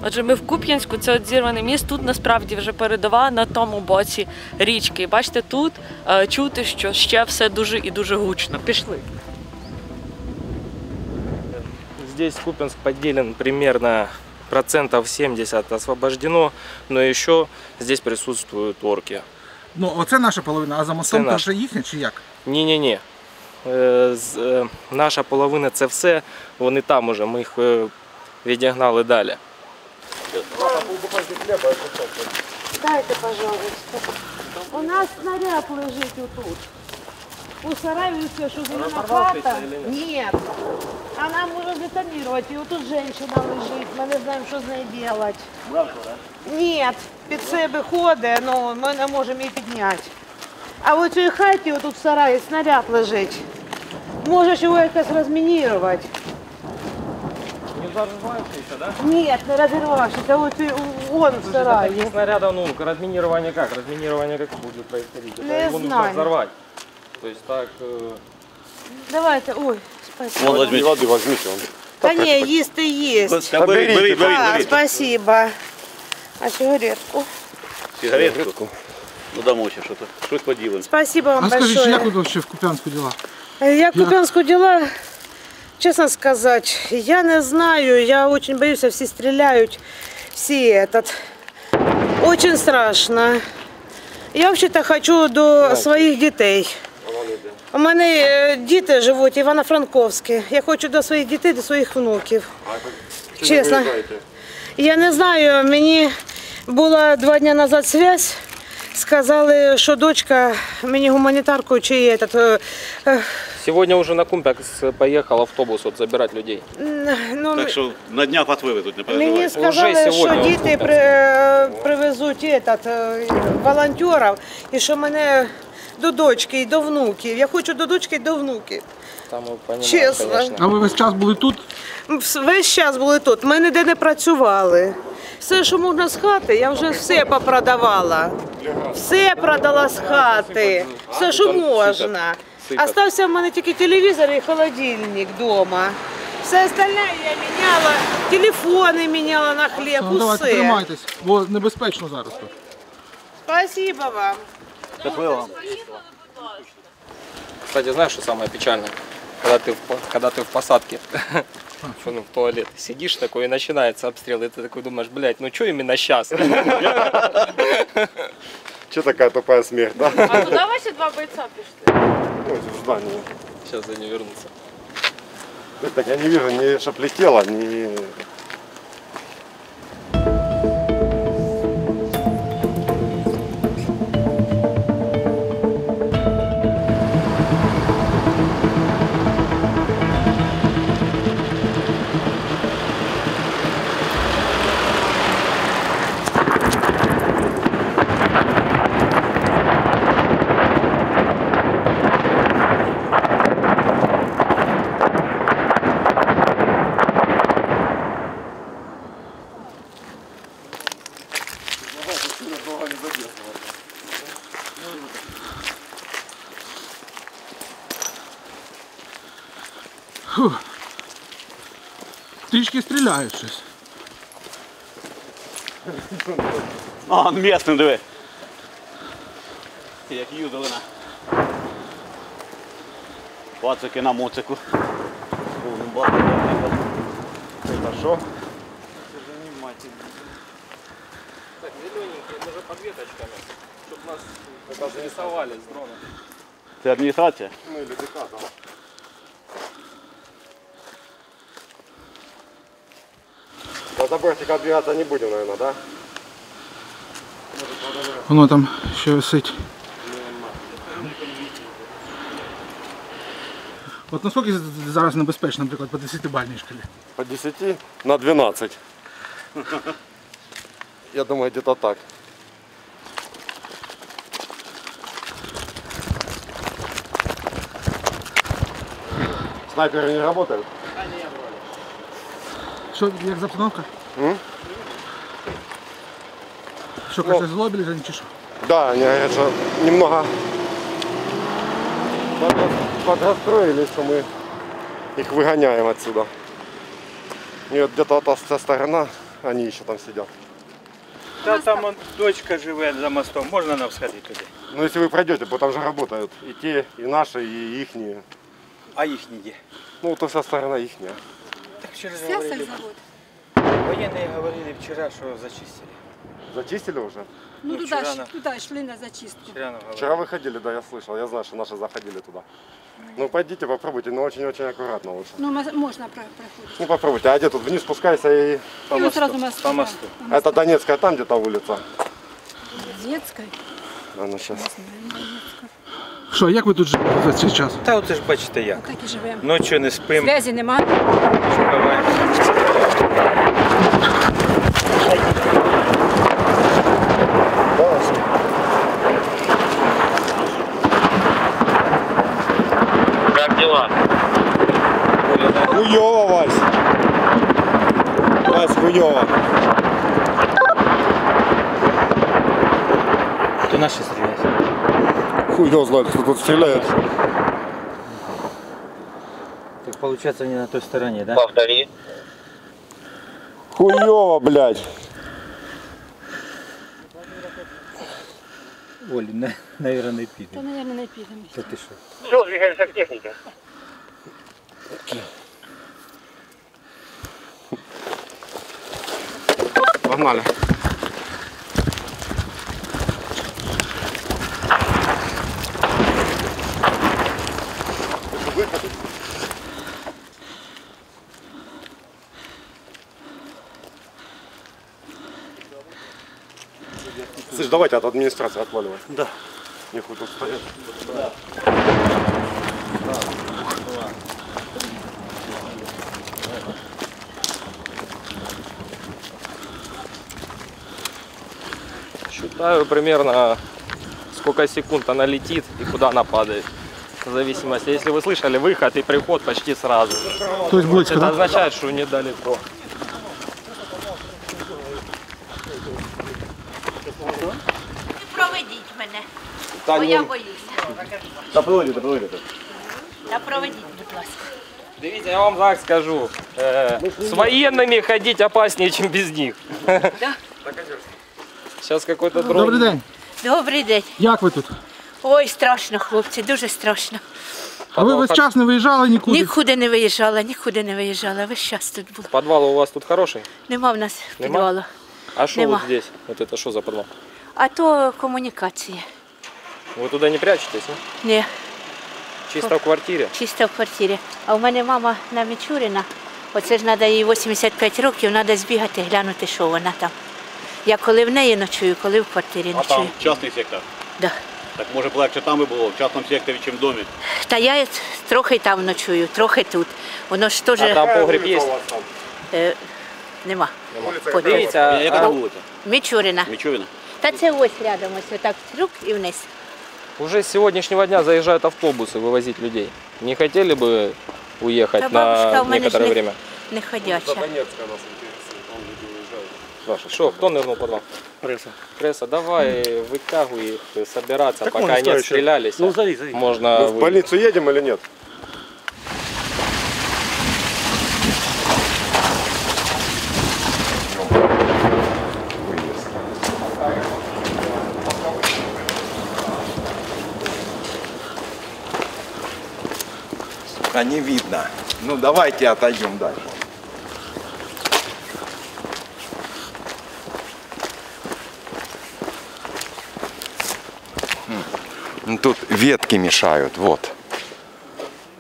Отже, ми в Куп'янську, це от зірваний міст, тут насправді вже передова на тому боці річки. І бачите, тут чути, що ще все дуже і дуже гучно. Пішли. Здесь Куп'янск поделен примерно процентов 70 освобождено, но еще здесь присутствуют орки. Ну, оце наша половина, а за мостом це вже їхня чи як? Ні-ні-ні. Наша половина це все, вони там уже, ми їх відігнали далі. Дайте, пожалуйста. У нас снаряд лежить отут. У сараю все, что зелена хата. Нет. Она может детонировать. И вот тут женщина лежит. Мы не знаем, что с ней делать. Нет. Під себе ходить, но ми не можемо її підняти. А в цій хаті, отут в сараї, снаряд лежить. Можеш його якось розмінірувати. Не взорвавшийся, да? Нет, не разорвавшийся. Вот он в сарае. Таких снарядов, ну, разминирование как? Разминирование как будет происходить? Не Его нужно знаю. взорвать. То есть так... Давайте, ой, спасибо. Вон возьмите. Воды возьмите. Та ні, їсти їсть. А, спасибо. А сигаретку? Сигаретку. Ну дамо ще що-то. Щось поділимо. Спасибо вам А скажіть, большое. як ви ще в Куп'янську діла? Як в Куп'янську діла, чесно сказати, я не знаю, я дуже боюся, всі стріляють, всі этот. Очень страшно. Я взагалі хочу до своїх дітей. У мене діти живуть в Івано-Франковську. Я хочу до своїх дітей, до своїх внуків. Чесно. Я не знаю, мені була 2 дні назад зв'язь. Сказали, що дочка мені гуманітарку чи этот. Сегодня уже на Куп'янск поехал автобус вот, забирать людей. Ну, Так що на днях вас вивезуть, не мені переживайте. сказали, що сьогодні діти привезуть волонтерів і що мене до дочки і до внуків. Я хочу до дочки і до внуків. Там мы понимаем, Чесно. конечно. А ви весь час були тут? Весь час були тут, ми ніде не працювали. Все, що можна з хати, я вже все попродавала. Все продала з хати, все, що можна. Остався в мене тільки телевізор і холодильник вдома. Все остальне я міняла, телефони міняла на хліб, Ну, давайте усе. тримайтесь, бо небезпечно зараз тут. Спасибо вам. Кстати, знаешь, что самое печальное? Когда ты в посадке, в туалет сидишь такой, и начинается обстрел, и ты такой думаешь, блядь, ну что именно сейчас? Че такая тупая смерть, да? А туди ваші 2 бойця пішли? Ой, в здании. Сейчас они вернутся. Так я не вижу, ни чтоб летело, ни... Фух. Трішки стріляють щось. А, місцем диви. Як їздили на пацики на моцику. Повним баком. Хорошо. Так, зелененькие, даже под веточками, чтобы нас рисовали с дрона. Це адміністрація? Ну или ДК там. До заборчика двигаться не будем, наверное, да? Воно там ще висить. От наскільки зараз небезпечно, наприклад, по 10-бальній шкалі? По 10 на 12. Я думаю, где-то так. Снайперы не работают? Що, як обстановка? Що, кажете, злобили вже чи що? Да, они говорят, что немного подготовились, что мы их выгоняем отсюда. И вот где-то вот эта сторона они еще там сидят. Та там он, дочка живе за мостом, можна нам сходити туди? Ну если вы пройдете, потому там же работают и те, и наши, и ихние. А їхні де? Ну, то вся сторона ихняя. Так вчора Вся говорили. завод. Воєнні говорили вчора, що зачистили. Зачистили уже? Ну, Ну, туда, вчера туда йшли на зачистку. Вчора нам говорили. Вчера выходили, да, я слышал. Я знаю, что наши заходили туда. Ну, пойдите, попробуйте, но очень-очень аккуратно лучше. Ну, можна проходити. Ну, попробуйте. А где тут вниз спускайся и... По І мосту. одразу мост. По мосту. Это Донецкая, там где-то улица. Детська. А ну сейчас. Що, як ви тут живете за цей час? Та от ж бачите як. Так і живемо. Ночі не спимо, Зв'язі нема. шукаємо. Как дела? Хуёво, Вась. Вась, хуёво. То наші стріляють. Хуй его знает, кто тут стреляет. Так виходить, вони на той стороні, да? Повтори. Хуёво, блядь. Олі, навірно, не Та, піде. мабуть, не підемо. Та ти що? Все, двигаемся к технике. Погнали. Слышь, давайте от администрации отваливай. Да. Нихуй тут стоит. Считаю примерно, сколько секунд она летит и куда она падает. В зависимости, если вы слышали выход и приход почти сразу. То есть близько, Это так? означает, что недалеко. Проведіть мене, бо я боюся. Да проводите, проводите. Та проведіть, будь ласка. Видите, я вам так скажу. С военными ходить опаснее, чем без них. Сейчас какой-то дрон. Добрий день. Добрий день. Як ви тут? Ой, страшно, хлопці, дуже страшно. А ви весь час не виїжджали нікуди? Нікуди не виїжджала, весь час тут була. Подвал у вас тут хороший? Нема в нас Нема? підвалу. А что Нема. вот здесь? Вот это что за подвал? А то комунікації. Вы туда не прячетесь, не? Ні, Чисто в квартире? чисто в квартирі. А у мене мама на Мічуріна. Оце ж треба їй 85 років, треба збігати, глянути, що вона там. Я коли в неї ночую, коли в квартирі А там ночую. частний сектор. Да. Так може б легше там і було, в частному секторі, чим в домі. Та я трохи там ночую, трохи тут. Воно ж теж А там погреб есть? нема. Видите, Яка вулиця? Мічуріна. Мічовіна? Та це ось рядом, ось отак трюк і вниз. уже с сегодняшнего дня заезжают автобусы вывозить людей. Не хотели бы уехать Та бабушка на в мене ж некоторое время? не ходяча. Донецкая нас интересует, там люди уезжают. Что, кто нырнул в подвал? Преса. Пресса, давай вытягивай их, собираться, Так пока он не стоит отстрелялись. Ну, зови, зови. Можно Мы в выйти. больницу едем или нет? А не видно. Ну давайте отойдем дальше. Тут ветки мешают, вот.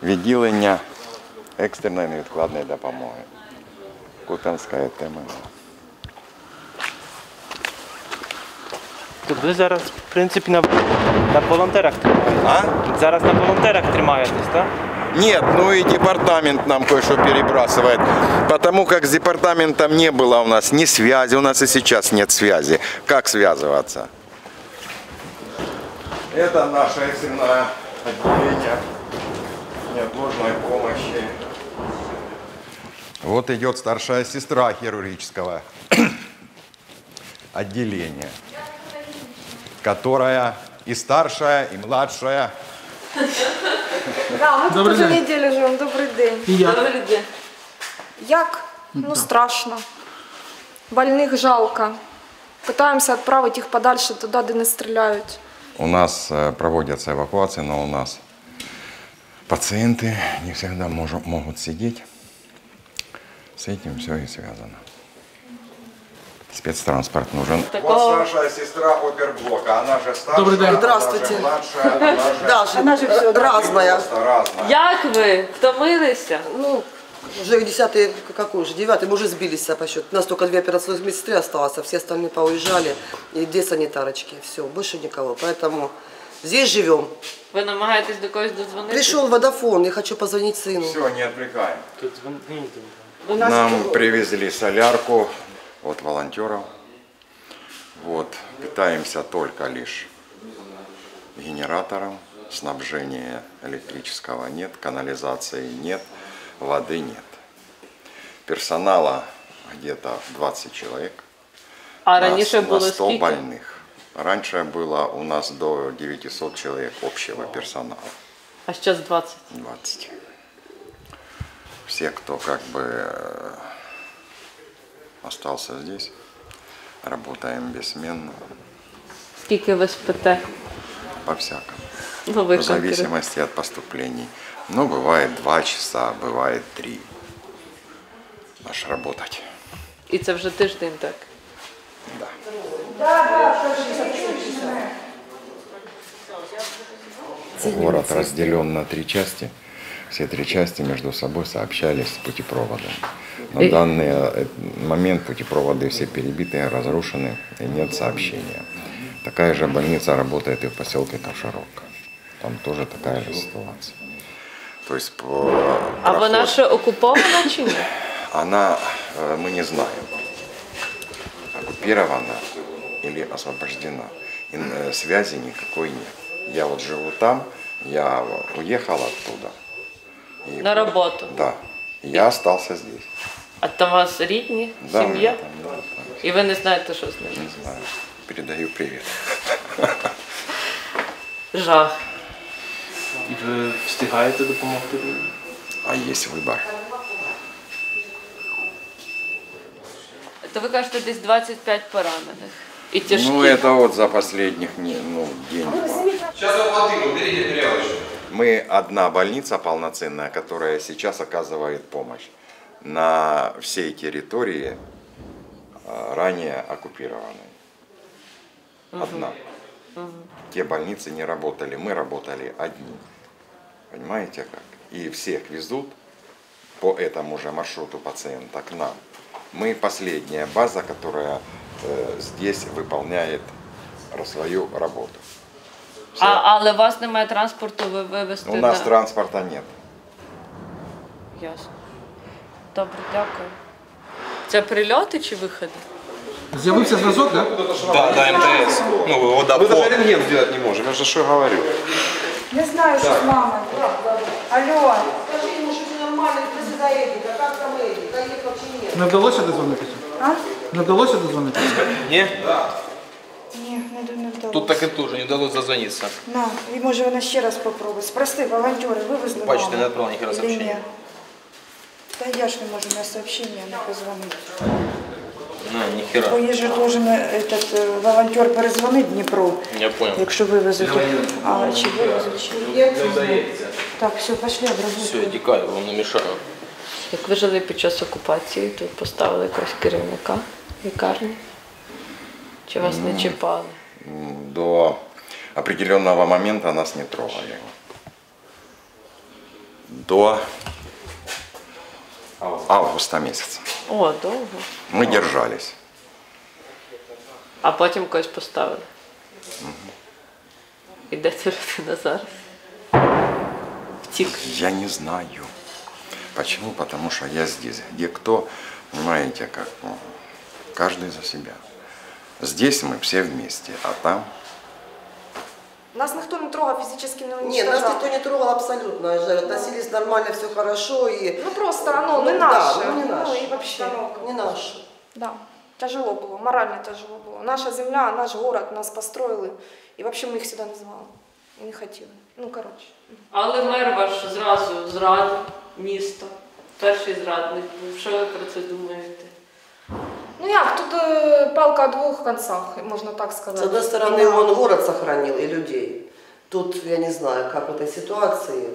Відділення екстреної невідкладної допомоги. Куп'янська ТМО. Тут ви зараз, в принципі, на волонтерах тримаєтесь. А? Зараз на волонтерах тримаєтесь, так? Нет, ну и департамент нам кое-что перебрасывает. Потому как с департаментом не было у нас ни связи, у нас и сейчас нет связи. Как связываться? Это наше экстренное отделение неотложной помощи. Вот идет старшая сестра хирургического отделения, которая и старшая, и младшая. Да, ми тут Добрий уже день. неділю живемо. Добрий день. І як? Як? Ну страшно. Больных жалко. Пытаемся отправить их подальше туда, где не стреляют. У нас проводятся эвакуации, но у нас пациенты не всегда могут сидеть. С этим все и связано. Спецтранспорт нужен. Вот старшая сестра оперблока, она же старшая. Добрый день. Здравствуйте. Младшая, Даша, она же все разная. Як ви? Втомилися? Ну, уже 10-й, какой уже, 9-й, мы уже сбились по счету. У нас только 2 операционных медсестры осталось, а все остальные поуезжали. И 2 санитарочки. Все, больше никого. Поэтому здесь живем. Ви намагаєтесь до когось дозвонити? Пришел Водофон, я хочу позвонить сыну. Все, не отвлекаем. Нам привезли солярку от волонтеров. Вот, питаемся только лишь генератором. Снабжения электрического нет, канализации нет, воды нет. Персонала где-то 20 человек. А раніше на було 100 скільки? больных. Раньше было у нас до 900 человек общего персонала. А зараз 20? 20. Все, кто как бы остался здесь, работаем бессменно, Скільки ви спите? по-всякому. Ну, ви В зависимости от поступлений. Ну, бывает 2 часа, бывает 3. Аж работать. І це вже тиждень, так? Да. Город разделен на 3 части. Все 3 части между собой сообщались с путепроводом. На данный момент путепроводы все перебиты, разрушены и нет сообщения. Такая же больница работает и в поселке Ковшаровка. Там тоже такая же ситуация. То есть А вона ще окупована чи ні? она, мы не знаем, оккупирована или освобождена. И связи никакой нет. Я вот живу там, я уехал оттуда. И На роботу? Да. Я остался здесь. А там у вас рідні, Да, сім'я? там, да, там. І ви не знаєте, що з ними? Не знаю. Передаю привет. Жах. І ви встигаєте допомогти? А есть выбор. То ви кажете, десь 25 поранених. І тяжкі. Ну, это вот за последних день. Сейчас оплатим, уберите тарелочку. Мы одна больница полноценная, которая сейчас оказывает помощь на всей территории, ранее оккупированной. Одна. Те больницы не работали, мы работали одни. Понимаете как? И всех везут по этому же маршруту пациента к нам. Мы последняя база, которая здесь выполняет свою работу. Але у вас немає транспорту, ви вивезти? У нас транспорта нет. Ясно. Добре, дякую. Це прильоти чи виходи? З'явився зв'язок, так? Да, МТС. Ну, водопол. Мы даже рентген сделать не можем, я же что говорю. Не знаю, что с мамой. Алло. Скажи ему, что все нормально, ты сюда едет, а как там едет, а их вообще нет. Не вдалося дозвонитися? А? Не вдалося дозвонитися? Не? Ні, не вдалося. Тут так и тоже не удалось дозвониться. На, і може вона ще раз попробує. Спроси, волонтери вивезли Бачите, маму? не отправил ни хера Или сообщения. ні? Та я ж не можу на сообщення не позвонити. Ну, ни хера. Бо є ж должен этот волонтер перезвонити Дніпру, Я понял. якщо вивезуть. А чи вивезуть, чи ні? Так, все, пошли, обработку. Все, я тікаю, вам не мешаю. Як ви жили під час окупації, тут поставили якогось керівника лікарні? Чи вас не чіпали? До определенного момента нас не трогали. До августа месяца. О, довго. Мы держались. А потім когось поставили. І де ця людина зараз? Втік. Я не знаю. Почему? Потому что я здесь. Где кто, понимаете, как каждый за себя. Здесь мы все вместе, а там... Нас никто не трогал, физически не Нет, уничтожал. нас никто не трогал абсолютно, относились нормально, все хорошо. И... Ну просто оно не Ну, наше. да, ну, не наше. Ну и вообще. Не наше. Да. Тяжело было, морально тяжело было. Наша земля, наш город, нас построили. И вообще мы их сюда не звали. И не хотели. Ну, короче. Але мер ваш зразу зрадив місто. Перший зрадник був. Що ви про це думаєте? Ну, Ну як, тут палка о двух концах, можно так сказать. С одной стороны, он город сохранил и людей. Тут я не знаю, как в этой ситуации.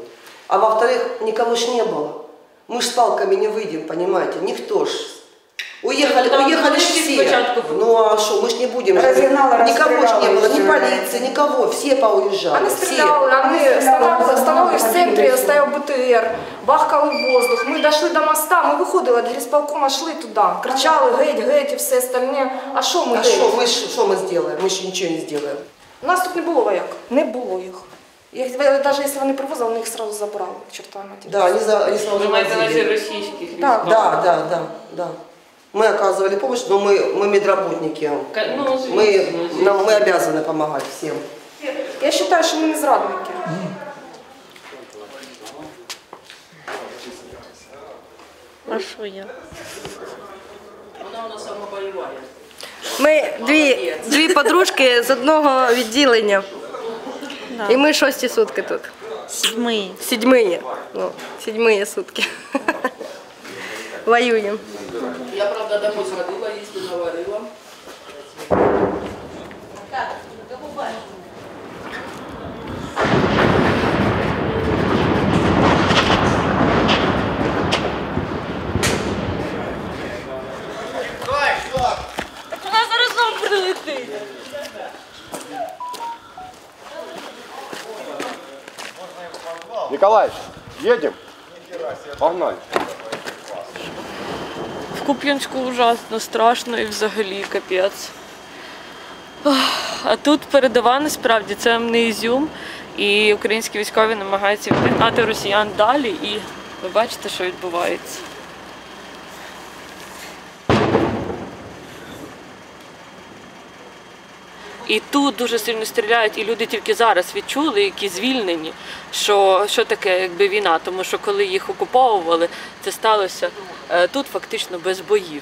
А во-вторых, никого ж не было. Мы ж с палками не выйдем, понимаете? Никто ж. Уехали ж все. Ну а что, мы ж не будем. Никого ж не было, ни полиции, никого. Все поуезжали. Они стреляли, они остановились в центре, стоял БТР, бахкали в воздух. Мы дошли до моста, мы выходили от горисполкома, шли туда. Кричали, геть, и все остальные. А что мы делаем? Что мы сделаем? Мы ж ничего не сделаем. У нас тут не було вояк, не було їх. Навіть якщо вони привозили, вони їх одразу забрали, к чертовой матери. Да, они сразу Ви маєте на увазі російських військових? Да. Мы оказывали помощь, но мы медработники. Мы обязаны помогать всем. Я считаю, что мы не зрадники. А що я? Вона у нас сама бойова. Ми дві подружки з одного відділення. Да. І ми 6 сутки тут. Седьмые. Ну, 7 сутки. Воюємо. Я, правда, домой сходила, їсти наварила. Вона зараз знову прилетить. Николаевич, едем? Погнали. В Куп'янську ужасно, страшно і взагалі капець. А тут передова насправді, це не Ізюм, і українські військові намагаються відігнати росіян далі, і ви бачите, що відбувається. І тут дуже сильно стріляють, і люди тільки зараз відчули, які звільнені, що таке якби війна, тому що коли їх окуповували, це сталося тут фактично без боїв.